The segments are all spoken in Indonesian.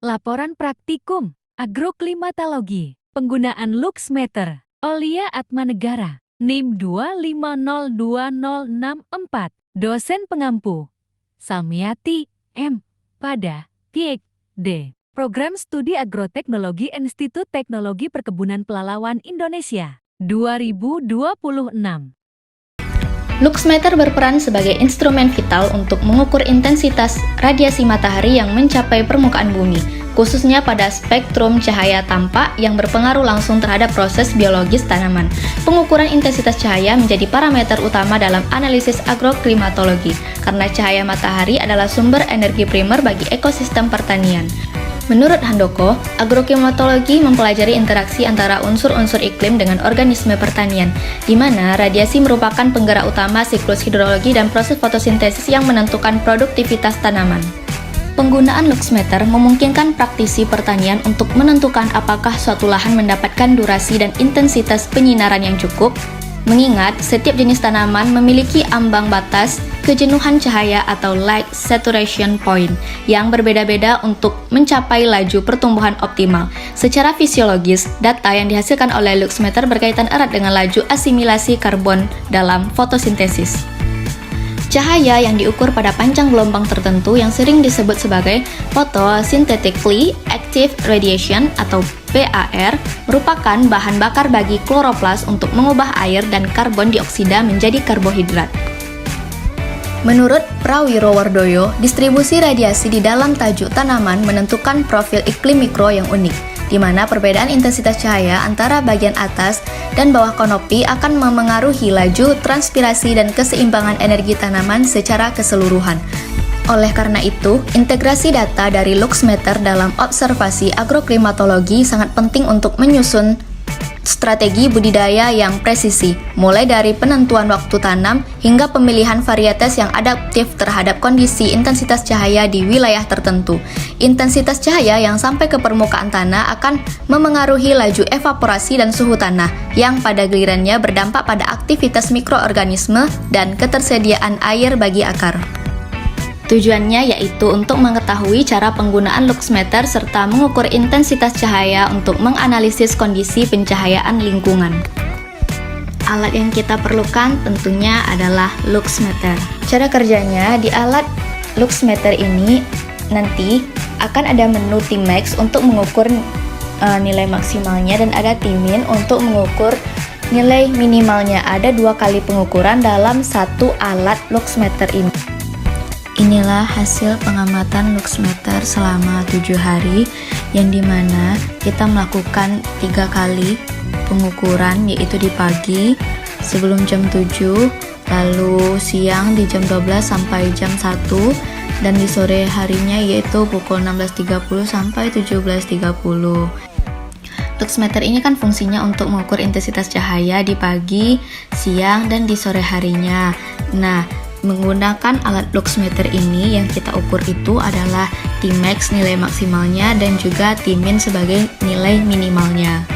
Laporan Praktikum Agroklimatologi Penggunaan Luxmeter Aulia Atmanegara NIM 2502064 Dosen Pengampu Samyati M. Pada PhD Program Studi Agroteknologi Institut Teknologi Perkebunan Pelalawan Indonesia 2026. Luxmeter berperan sebagai instrumen vital untuk mengukur intensitas radiasi matahari yang mencapai permukaan bumi, khususnya pada spektrum cahaya tampak yang berpengaruh langsung terhadap proses biologis tanaman. Pengukuran intensitas cahaya menjadi parameter utama dalam analisis agroklimatologi, karena cahaya matahari adalah sumber energi primer bagi ekosistem pertanian. Menurut Handoko, agroklimatologi mempelajari interaksi antara unsur-unsur iklim dengan organisme pertanian, di mana radiasi merupakan penggerak utama siklus hidrologi dan proses fotosintesis yang menentukan produktivitas tanaman. Penggunaan Luxmeter memungkinkan praktisi pertanian untuk menentukan apakah suatu lahan mendapatkan durasi dan intensitas penyinaran yang cukup, mengingat setiap jenis tanaman memiliki ambang batas kejenuhan cahaya atau light saturation point yang berbeda-beda untuk mencapai laju pertumbuhan optimal. Secara fisiologis, data yang dihasilkan oleh Luxmeter berkaitan erat dengan laju asimilasi karbon dalam fotosintesis. Cahaya yang diukur pada panjang gelombang tertentu yang sering disebut sebagai photosynthetically active radiation atau PAR merupakan bahan bakar bagi kloroplas untuk mengubah air dan karbon dioksida menjadi karbohidrat. Menurut Prawirowardoyo, distribusi radiasi di dalam tajuk tanaman menentukan profil iklim mikro yang unik, di mana perbedaan intensitas cahaya antara bagian atas dan bawah kanopi akan memengaruhi laju transpirasi dan keseimbangan energi tanaman secara keseluruhan. Oleh karena itu, integrasi data dari Luxmeter dalam observasi agroklimatologi sangat penting untuk menyusun strategi budidaya yang presisi, mulai dari penentuan waktu tanam hingga pemilihan varietas yang adaptif terhadap kondisi intensitas cahaya di wilayah tertentu. Intensitas cahaya yang sampai ke permukaan tanah akan memengaruhi laju evaporasi dan suhu tanah, yang pada gilirannya berdampak pada aktivitas mikroorganisme dan ketersediaan air bagi akar. Tujuannya yaitu untuk mengetahui cara penggunaan Luxmeter serta mengukur intensitas cahaya untuk menganalisis kondisi pencahayaan lingkungan. Alat yang kita perlukan tentunya adalah Luxmeter. Cara kerjanya, di alat Luxmeter ini nanti akan ada menu Tmax untuk mengukur nilai maksimalnya dan ada Tmin untuk mengukur nilai minimalnya. Ada 2 kali pengukuran dalam satu alat Luxmeter ini. Inilah hasil pengamatan Luxmeter selama 7 hari, yang dimana kita melakukan 3 kali pengukuran, yaitu di pagi sebelum jam 7, lalu siang di jam 12 sampai jam 1, dan di sore harinya yaitu pukul 16.30 sampai 17.30. Luxmeter ini kan fungsinya untuk mengukur intensitas cahaya di pagi, siang, dan di sore harinya. Nah, menggunakan alat Luxmeter ini yang kita ukur itu adalah Tmax nilai maksimalnya dan juga Tmin sebagai nilai minimalnya.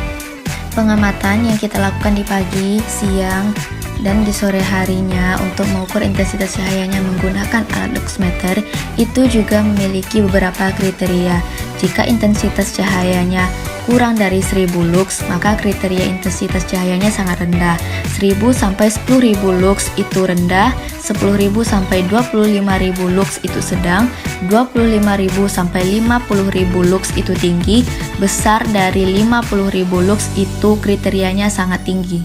Pengamatan yang kita lakukan di pagi, siang, dan di sore harinya untuk mengukur intensitas cahayanya menggunakan alat Luxmeter itu juga memiliki beberapa kriteria. Jika intensitas cahayanya kurang dari 1000 lux, maka kriteria intensitas cahayanya sangat rendah. 1000 sampai 10.000 lux itu rendah, 10.000 sampai 25.000 lux itu sedang, 25.000 sampai 50.000 lux itu tinggi, besar dari 50.000 lux itu kriterianya sangat tinggi.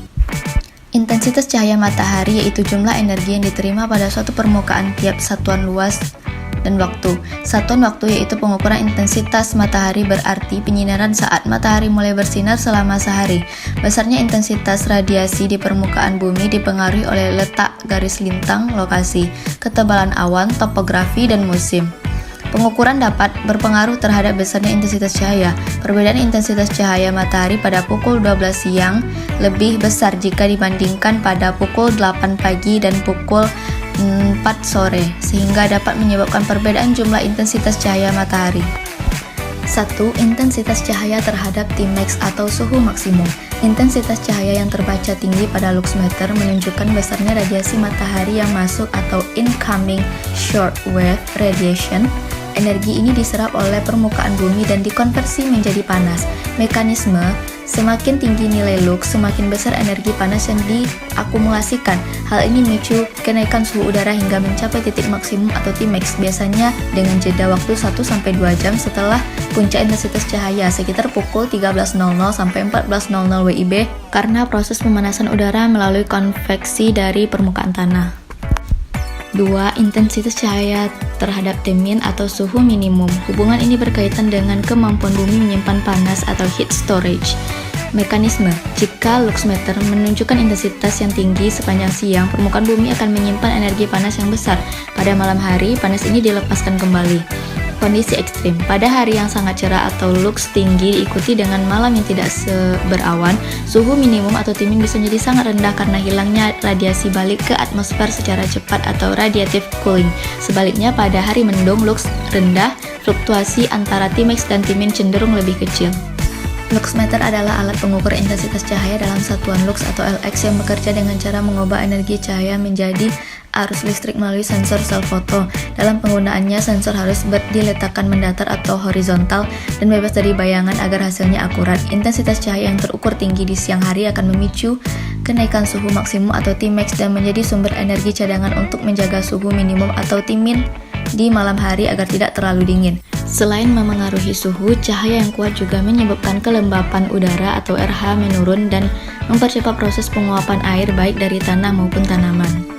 Intensitas cahaya matahari yaitu jumlah energi yang diterima pada suatu permukaan tiap satuan luas dan waktu. Satuan waktu yaitu pengukuran intensitas matahari, berarti penyinaran saat matahari mulai bersinar selama sehari. Besarnya intensitas radiasi di permukaan bumi dipengaruhi oleh letak garis lintang, lokasi, ketebalan awan, topografi, dan musim. Pengukuran dapat berpengaruh terhadap besarnya intensitas cahaya. Perbedaan intensitas cahaya matahari pada pukul 12 siang lebih besar jika dibandingkan pada pukul 8 pagi dan pukul 4 sore, sehingga dapat menyebabkan perbedaan jumlah intensitas cahaya matahari. 1. Intensitas cahaya terhadap Tmax atau suhu maksimum. Intensitas cahaya yang terbaca tinggi pada Luxmeter menunjukkan besarnya radiasi matahari yang masuk atau incoming shortwave radiation Energi ini diserap oleh permukaan bumi dan dikonversi menjadi panas. Mekanisme: semakin tinggi nilai lux, semakin besar energi panas yang diakumulasikan. Hal ini memicu kenaikan suhu udara hingga mencapai titik maksimum atau Tmax, biasanya dengan jeda waktu 1-2 jam setelah puncak intensitas cahaya, sekitar pukul 13.00 sampai 14.00 WIB, karena proses pemanasan udara melalui konveksi dari permukaan tanah. 2. Intensitas cahaya terhadap Tmin atau suhu minimum. Hubungan ini berkaitan dengan kemampuan bumi menyimpan panas atau heat storage. Mekanisme: jika luxmeter menunjukkan intensitas yang tinggi sepanjang siang, permukaan bumi akan menyimpan energi panas yang besar. Pada malam hari, panas ini dilepaskan kembali. Kondisi ekstrim: pada hari yang sangat cerah atau lux tinggi diikuti dengan malam yang tidak berawan, suhu minimum atau Tmin bisa menjadi sangat rendah karena hilangnya radiasi balik ke atmosfer secara cepat atau radiative cooling. Sebaliknya, pada hari mendung lux rendah, fluktuasi antara Tmax dan Tmin cenderung lebih kecil. Luxmeter adalah alat pengukur intensitas cahaya dalam satuan lux atau Lx yang bekerja dengan cara mengubah energi cahaya menjadi arus listrik melalui sensor sel foto. Dalam penggunaannya, sensor harus diletakkan mendatar atau horizontal dan bebas dari bayangan agar hasilnya akurat. Intensitas cahaya yang terukur tinggi di siang hari akan memicu kenaikan suhu maksimum atau Tmax dan menjadi sumber energi cadangan untuk menjaga suhu minimum atau Tmin di malam hari agar tidak terlalu dingin. Selain memengaruhi suhu, cahaya yang kuat juga menyebabkan kelembapan udara atau RH menurun dan mempercepat proses penguapan air baik dari tanah maupun tanaman.